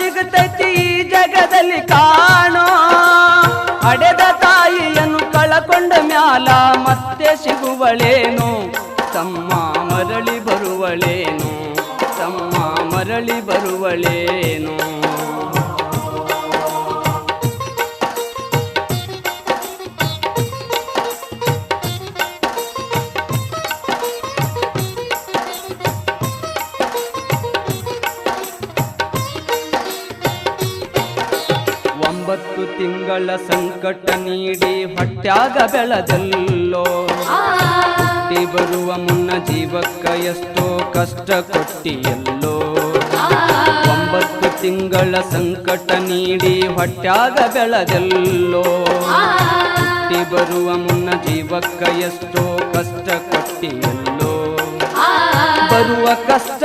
ಸಿಗುತ್ತೈತಿ ಈ ಜಗದಲ್ಲಿ ಕಾಣೋ. ಹಡೆದ ತಾಯಿಯನ್ನು ಕಳಕೊಂಡ ಮ್ಯಾಲ ಮತ್ತೆ ಸಿಗುವಳೇನು, ತಮ್ಮ ಮರಳಿ ಬರುವಳೇನು, ತಮ್ಮ ಮರಳಿ ಬರುವಳೇನು. ಒಂಬತ್ತು ತಿಂಗಳ ಸಂಕಟ ನೀಡಿ ಹೊಟ್ಯಾಗ ಬೆಳೆದಲ್ಲೋ. ಹುಟ್ಟಿ ಬರುವ ಮುನ್ನ ಜೀವಕ್ಕ ಎಷ್ಟೋ ಕಷ್ಟ ಕೊಟ್ಟಿಯಲ್ಲೋ. 9 ತಿಂಗಳ ಸಂಕಟ ನೀಡಿ ಹೊಟ್ಯಾಗ ಬೆಳೆದಲ್ಲೋ. ಹುಟ್ಟಿ ಬರುವ ಮುನ್ನ ಜೀವಕ್ಕ ಎಷ್ಟೋ ಕಷ್ಟ ಕೊಟ್ಟಿಯಲ್ಲೋ. ಬರುವ ಕಷ್ಟ